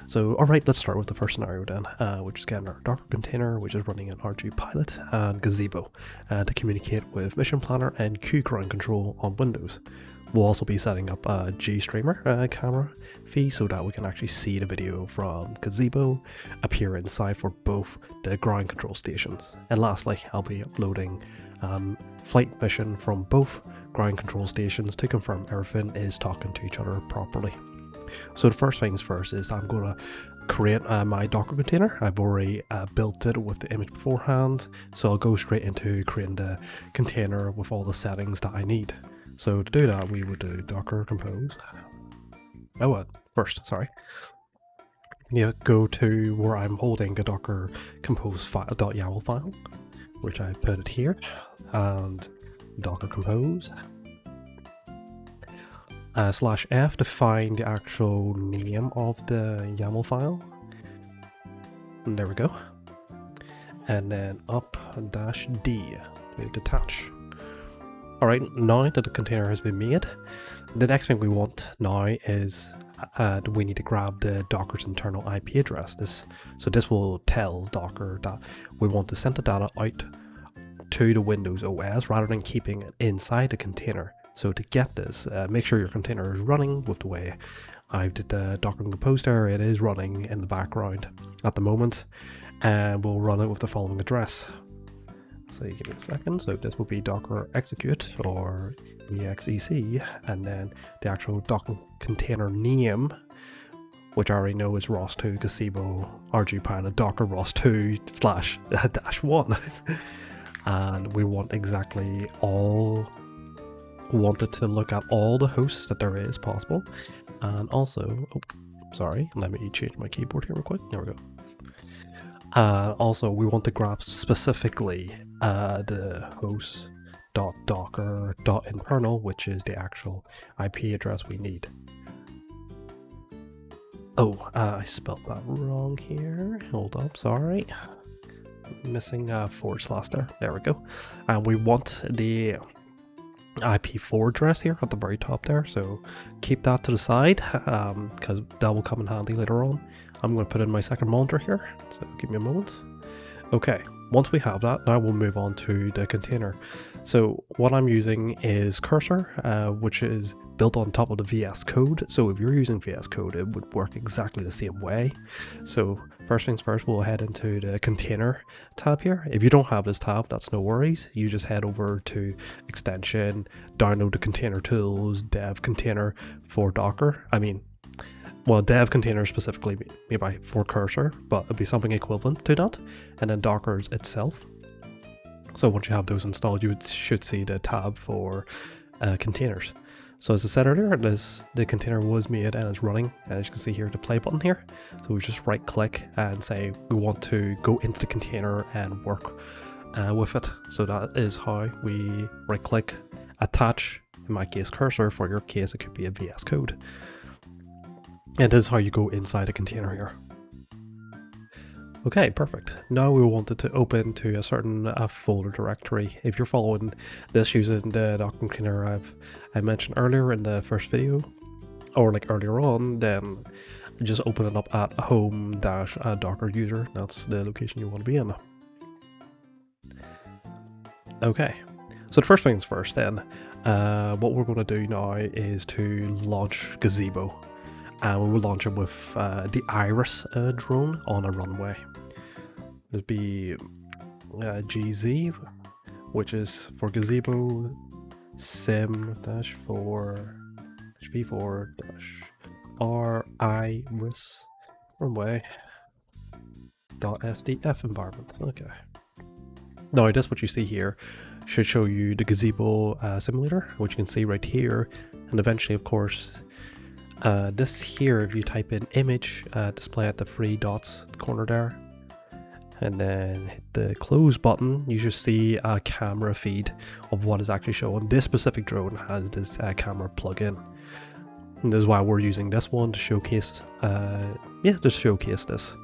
So, alright, let's start with the first scenario then, which is getting our Docker container, which is running an ArduPilot and Gazebo to communicate with MissionPlanner and QGroundControl on Windows. We'll also be setting up a Gstreamer camera feed so that we can actually see the video from Gazebo appear inside for both the ground control stations. And lastly, I'll be uploading flight mission from both ground control stations to confirm everything is talking to each other properly. So the first things first is I'm going to create my Docker container. I've already built it with the image beforehand, so I'll go straight into creating the container with all the settings that I need. So to do that, we would do docker compose. Go to where I'm holding a docker compose .yaml file, which I put it here, and docker compose. /f to find the actual name of the YAML file. And there we go. And then up-d to detach. Alright, now that the container has been made, the next thing we want now is we need to grab the Docker's internal IP address. This will tell Docker that we want to send the data out to the Windows OS rather than keeping it inside the container. So to get this, make sure your container is running with the way I did the Docker compose there. It is running in the background at the moment, and we'll run it with the following address. So give me a second. So this will be docker execute or exec, and then the actual Docker container name, which I already know is ROS2 Gazebo ArduPilot Docker ROS2 /-1. And we want wanted to look at all the hosts that there is possible, and also let me change my keyboard here real quick. There we go. Also we want to grab specifically the host.docker.internal, which is the actual IP address we need. I spelled that wrong here. Hold up, sorry. Missing / there we go. And we want the IP4 address here at the very top there, so keep that to the side because that will come in handy later on. I'm going to put in my second monitor here, so give me a moment. Okay, once we have that, now we'll move on to the container. So what I'm using is Cursor, which is built on top of the VS Code. So if you're using VS Code, it would work exactly the same way. So first things first, we'll head into the container tab here. If you don't have this tab, that's no worries. You just head over to extension, download the container tools, dev container for Docker. Dev container specifically maybe for Cursor, but it'd be something equivalent to that. And then Docker itself. So once you have those installed, you should see the tab for containers. So as I said earlier, the container was made and it's running, and as you can see here, the play button here. So we just right click and say we want to go into the container and work with it. So that is how we right click, attach, in my case Cursor, for your case it could be a VS Code. And this is how you go inside a container here. Okay, perfect. Now we wanted to open to a certain folder directory. If you're following this using the Docker container I mentioned earlier in the first video, or like earlier on, then just open it up at home-docker user. That's the location you want to be in. Okay, so the first things first then, what we're going to do now is to launch Gazebo. And we will launch it with the Iris drone on a runway. There'd be GZ, which is for Gazebo sim-v4-r-iris runway.sdf environment. Okay. Now this, what you see here, should show you the Gazebo simulator, which you can see right here, and eventually, of course, this here, if you type in image, display at the 3 dots corner there, and then hit the close button, you should see a camera feed of what is actually showing. This specific drone has this camera plug-in, and this is why we're using this one to showcase this.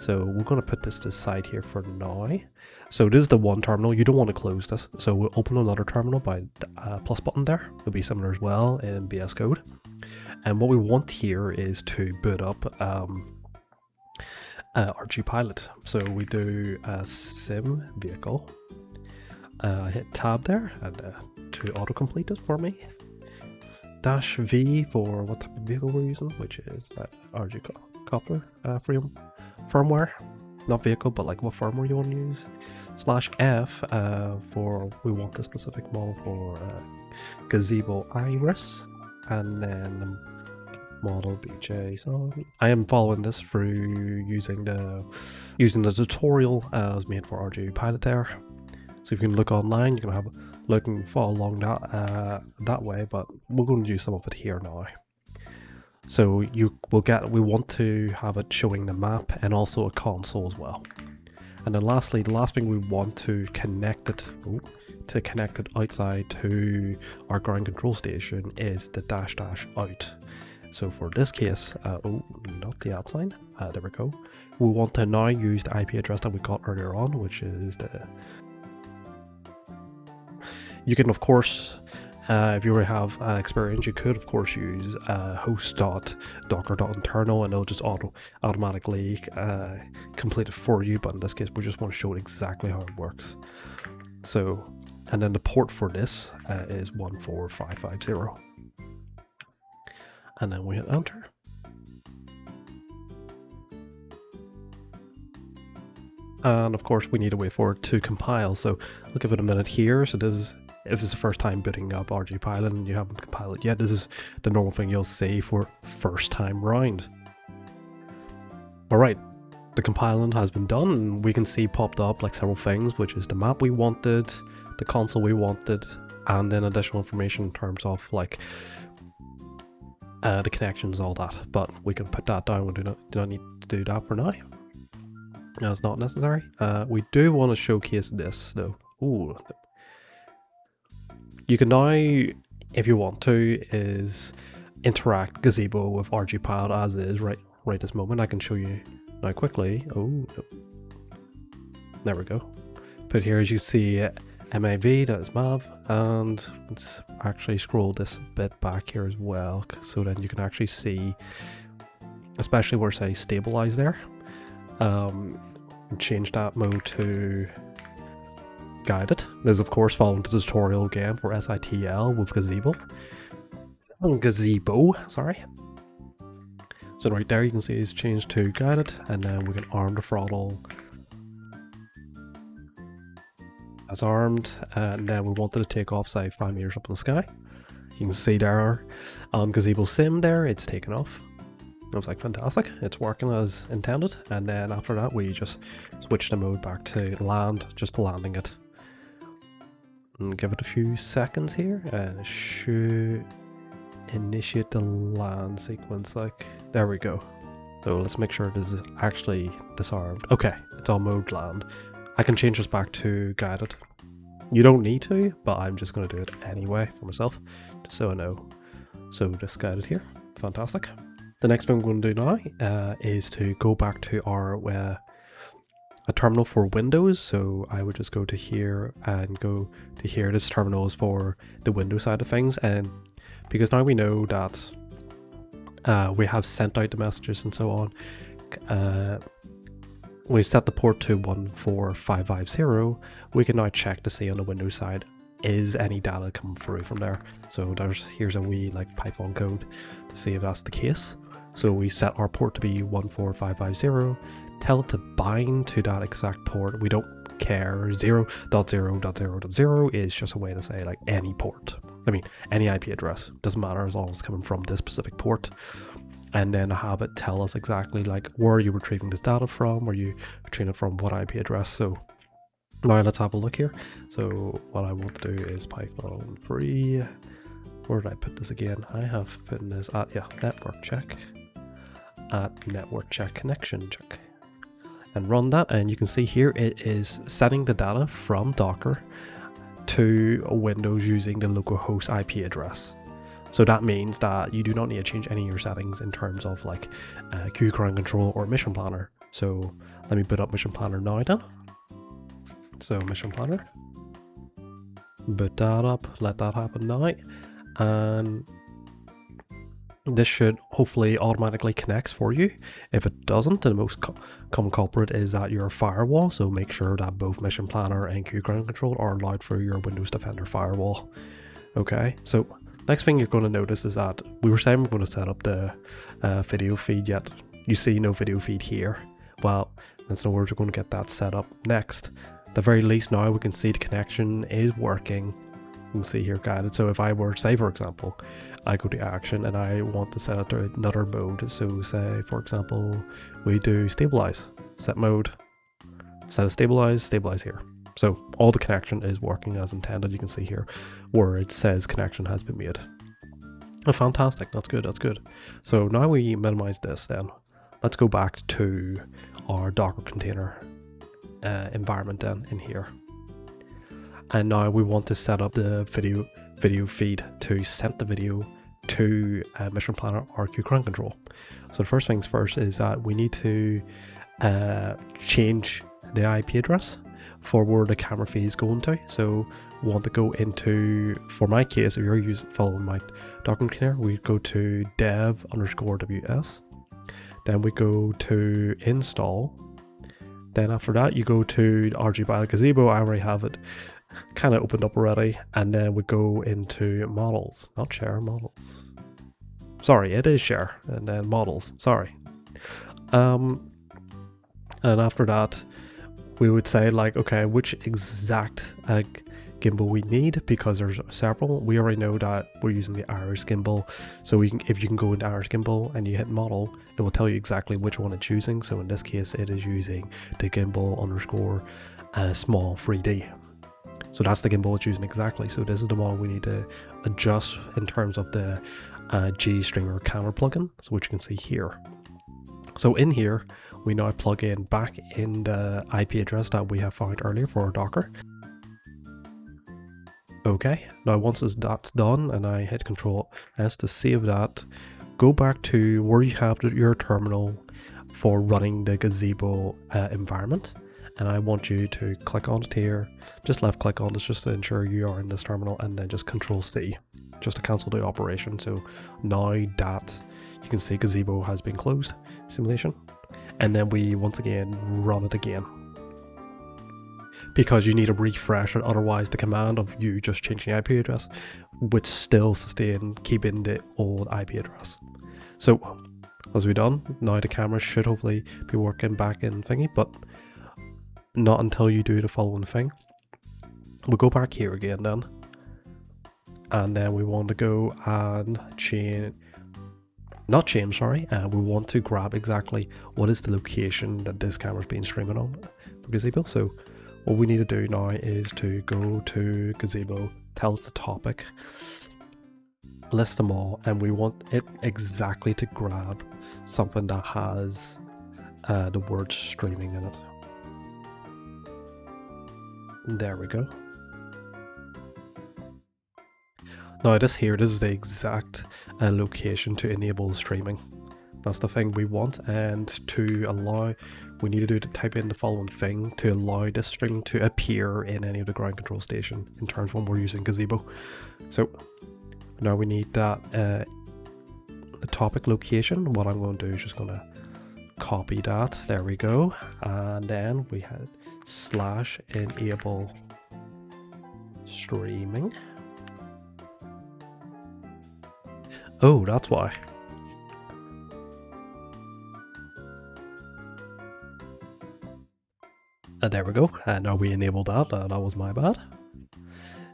So we're going to put this to the side here for now. So this is the one terminal. You don't want to close this, so we'll open another terminal by the plus button there. It'll be similar as well in VS Code. And what we want here is to boot up ArduPilot. So we do a sim vehicle. I hit tab there and to autocomplete it for me. -V for what type of vehicle we're using, which is that ArduCoupler firmware. Not vehicle, but like what firmware you want to use. /F for we want the specific model for Gazebo Iris, and then model BJ. So I am following this through using the tutorial as made for ArduPilot there. So if you can look online, you can have looking follow along that way, but we're going to use some of it here now. So you will get, we want to have it showing the map and also a console as well. And then lastly, the last thing we want to connect it outside to our ground control station is the --out. So for this case, not the @ sign, there we go. We want to now use the IP address that we got earlier on, which is the... You can of course, if you already have experience, you could of course use host.docker.internal and it'll just automatically complete it for you, but in this case we just want to show it exactly how it works. So, and then the port for this is 14550. And then we hit enter. And of course we need to wait for it to compile, so I'll give it a minute here. So this is, if it's the first time booting up ArduPilot and you haven't compiled it yet, this is the normal thing you'll see for first time round. Alright, the compiling has been done and we can see popped up like several things, which is the map we wanted, the console we wanted, and then additional information in terms of like the connections, all that. But we can put that down, we do not need to do that for now. That's not necessary. We do want to showcase this though. Ooh. You can now, if you want to, is interact Gazebo with ArduPilot as is right this moment. I can show you now quickly. Oh, there we go. But here, as you see, MAV, that is MAV, and let's actually scroll this bit back here as well, so then you can actually see, especially where it says stabilize there. Change that mode to guided. This is of course following the tutorial again for SITL with Gazebo. Sorry. So right there you can see it's changed to guided, and then we can arm the throttle as armed, and then we wanted to take off say 5 meters up in the sky. You can see there on Gazebo Sim there, it's taken off. I was like, fantastic, it's working as intended. And then after that we just switch the mode back to land, just landing it. And give it a few seconds here and it should initiate the land sequence. Like, there we go. So let's make sure this is actually disarmed. Okay, it's on mode land. I can change this back to guided. You don't need to, but I'm just going to do it anyway for myself, just so I know. So just guided here, fantastic. The next thing we're going to do now is to go back to our a terminal for Windows. So I would just go to here and go to here. This terminal is for the Windows side of things, and because now we know that we have sent out the messages and so on, we set the port to 14550. We can now check to see on the Windows side is any data coming through from there. So here's a wee like Python code to see if that's the case. So we set our port to be 14550, tell it to bind to that exact port. We don't care. 0.0.0.0 is just a way to say like any port. I mean, any IP address. Doesn't matter as long as it's coming from this specific port. And then have it tell us exactly like where are you retrieving this data from, or you retrieving it from what IP address. So now let's have a look here. So what I want to do is Python 3. Where did I put this again? I have put this at, yeah, network check. At network check connection check. And run that, and you can see here it is sending the data from Docker to Windows using the localhost IP address. So that means that you do not need to change any of your settings in terms of like QGroundControl or MissionPlanner. So let me boot up MissionPlanner now then. So MissionPlanner, boot that up, let that happen now. And This should hopefully automatically connects for you. If it doesn't, the most common culprit is that your firewall, so make sure that both MissionPlanner and QGroundControl are allowed for your Windows Defender firewall. Okay, so next thing you're going to notice is that we were saying we're going to set up the video feed, yet you see no video feed here. Well, that's no worries, we're going to get that set up next. At the very least now we can see the connection is working. You can see here guided. So if I were, say for example, I go to action and I want to set it to another mode. So say for example, we do stabilize, set mode, set a stabilize here. So all the connection is working as intended. You can see here where it says connection has been made. Oh, fantastic, that's good, that's good. So now we minimize this then. Let's go back to our Docker container environment then in here. And now we want to set up the video feed to send the video to MissionPlanner or QGroundControl. So the first things first is that we need to change the IP address for where the camera feed is going to. So we want to go into, for my case, if you're following my Docker container, we go to dev_ws. Then we go to install. Then after that, you go to ArduPilot Gazebo. I already have it kind of opened up already. And then we go into models, not share, models. Sorry, it is share. And then models, sorry. And after that, we would say like, okay, which exact gimbal we need, because there's several. We already know that we're using the Irish gimbal, so we can, if you can go into Irish gimbal and you hit model, it will tell you exactly which one it's using. So in this case, it is using the gimbal _ small 3D. So that's the gimbal it's using exactly. So this is the one we need to adjust in terms of the Gstreamer camera plugin, so which you can see here. So in here, we now plug in back in the IP address that we have found earlier for our Docker. Okay, now once that's done and I hit Control S to save that, go back to where you have your terminal for running the Gazebo environment. And I want you to click on it here, just left click on this just to ensure you are in this terminal, and then just Control C, just to cancel the operation. So now that you can see Gazebo has been closed, simulation. And then we once again run it again, because you need to refresh it, otherwise the command of you just changing the IP address would still sustain keeping the old IP address. So as we've done, now the camera should hopefully be working back in thingy, but not until you do the following thing. We'll go back here again then, and then we want to go and change, we want to grab exactly what is the location that this camera is being streaming on for Gazebo. So what we need to do now is to go to Gazebo, tell us the topic, list them all, and we want it exactly to grab something that has the word streaming in it. There we go. Now this is the exact location to enable streaming. That's the thing we want, and to allow, we need to type in the following thing to allow this stream to appear in any of the ground control station in terms when we're using Gazebo. So now we need that the topic location. What I'm going to do is just going to copy that. There we go, and then we had /enable streaming. Oh, that's why. There we go. Now we enabled that. That was my bad.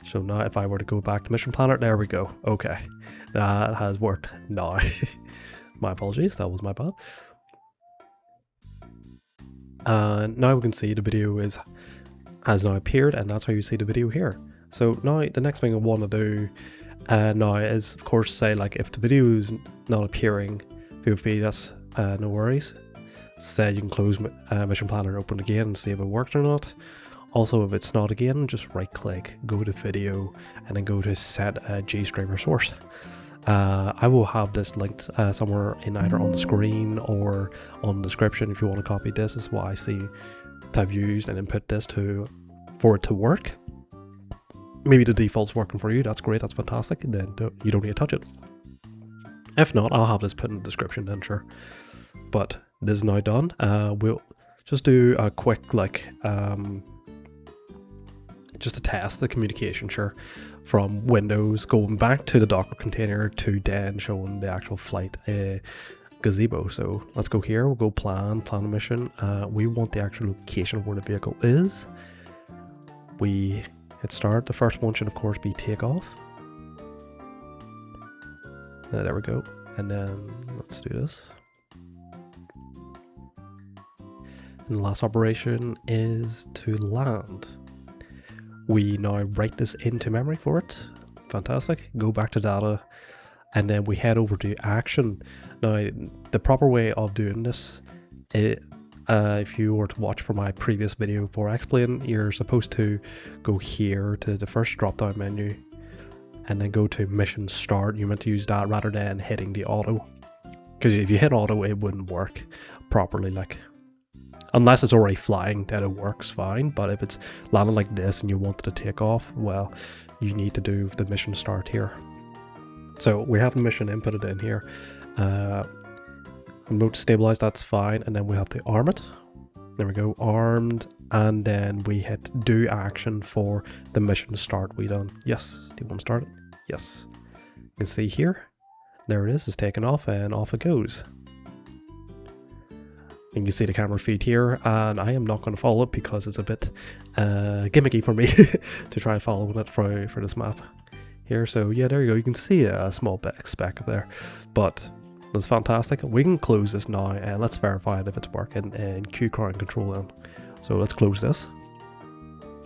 So now if I were to go back to MissionPlanner, there we go. Okay, that has worked now. My apologies, that was my bad. Now we can see the video has now appeared, and that's how you see the video here. So now the next thing I want to do now is, of course, say like if the video is not appearing, POV, that's no worries. Say you can close MissionPlanner and open again and see if it worked or not. Also, if it's not again, just right click, go to video, and then go to set Gstreamer source. I will have this linked somewhere in either on the screen or on the description if you want to copy this. This is what I see that I've used and input this for it to work. Maybe the default's working for you, that's great, that's fantastic, and then you don't need to touch it. If not, I'll have this put in the description then, sure. But this is now done. We'll just do a quick, like, just to test the communication, sure, from Windows going back to the Docker container to then showing the actual flight Gazebo. So let's go here, we'll go plan a mission. We want the actual location of where the vehicle is. We hit start. The first one should of course be takeoff. There we go. And then let's do this. And the last operation is to land. We now write this into memory for it. Fantastic. Go back to data, and then we head over to action. Now, the proper way of doing this, if you were to watch for my previous video for Explain, you're supposed to go here to the first drop-down menu, and then go to mission start. You meant to use that rather than hitting the auto, because if you hit auto, it wouldn't work properly. Like, unless it's already flying, then it works fine. But if it's landing like this and you wanted to take off, well, you need to do the mission start here. So we have the mission inputted in here. Remote stabilize, that's fine. And then we have to arm it. There we go, armed. And then we hit do action for the mission start. We done. Yes. Do you want to start it? Yes. You can see here. There it is. It's taken off and off it goes. You can see the camera feed here, and I am not going to follow it because it's a bit gimmicky for me to try following it for this map here. So yeah, there you go. You can see a small speck there, but that's fantastic. We can close this now, and let's verify it if it's working in QGroundControl then. So let's close this.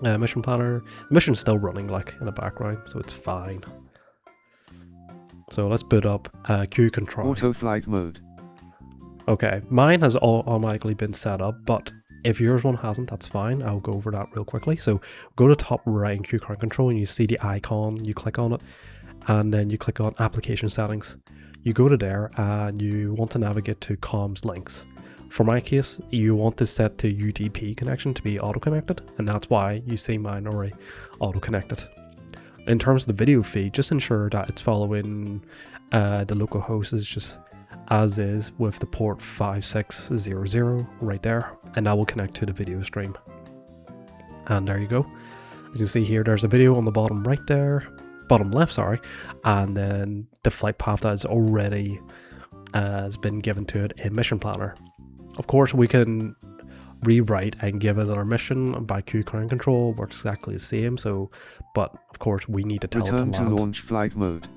MissionPlanner. The mission's still running like in the background, so it's fine. So let's boot up QControl. Auto flight mode. Okay, mine has automatically been set up, but if yours one hasn't, that's fine. I'll go over that real quickly. So go to top right in QGroundControl and you see the icon, you click on it, and then you click on application settings. You go to there and you want to navigate to comms links. For my case, you want to set to UDP connection to be auto-connected, and that's why you see mine already auto-connected. In terms of the video feed, just ensure that it's following the local host is just as is with the port 5600 right there, and that will connect to the video stream. And there you go. As you can see here, there's a video on the bottom right there, bottom left, sorry, and then the flight path that is already has been given to it in MissionPlanner. Of course, we can rewrite and give it our mission by QGroundControl, works exactly the same. So, but of course, we need to tell Return it to to land. launch flight mode.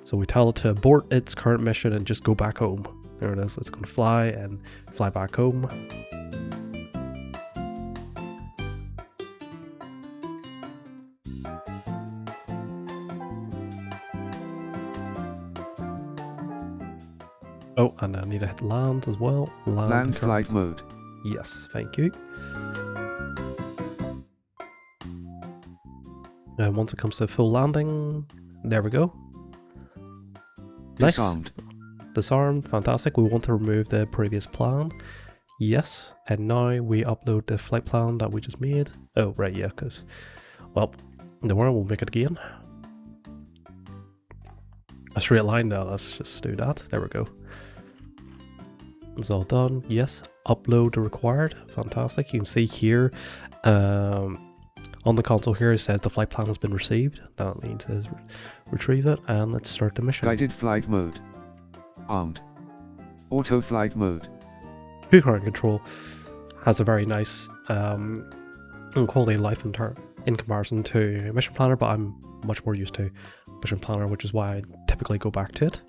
So we tell it to abort its current mission and just go back home. There it is. It's going to fly and fly back home. Oh, and I need to hit land as well. Land flight mode. Yes, thank you. And once it comes to full landing, there we go. Nice. Disarmed. Disarmed, fantastic. We want to remove the previous plan. Yes, and now we upload the flight plan that we just made. Oh, right, yeah, because, well, don't worry, we'll make it again. A straight line now, let's just do that. There we go. It's all done. Yes, upload required. Fantastic. You can see here on the console here it says the flight plan has been received. That means is retrieve it, and let's start the mission. Guided flight mode. Armed. Auto flight mode. QGroundControl has a very nice quality of life in comparison to MissionPlanner, but I'm much more used to MissionPlanner, which is why I typically go back to it.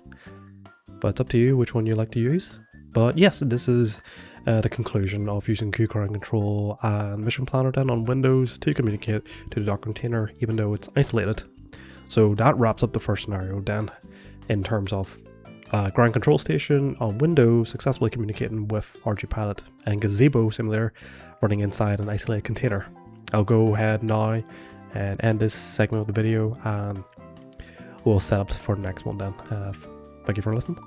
But it's up to you which one you like to use. But yes, this is the conclusion of using QGroundControl and MissionPlanner then on Windows to communicate to the Docker container, even though it's isolated. So that wraps up the first scenario then, in terms of ground control station on Windows successfully communicating with ArduPilot and Gazebo simulator running inside an isolated container. I'll go ahead now and end this segment of the video, and we'll set up for the next one then. Thank you for listening.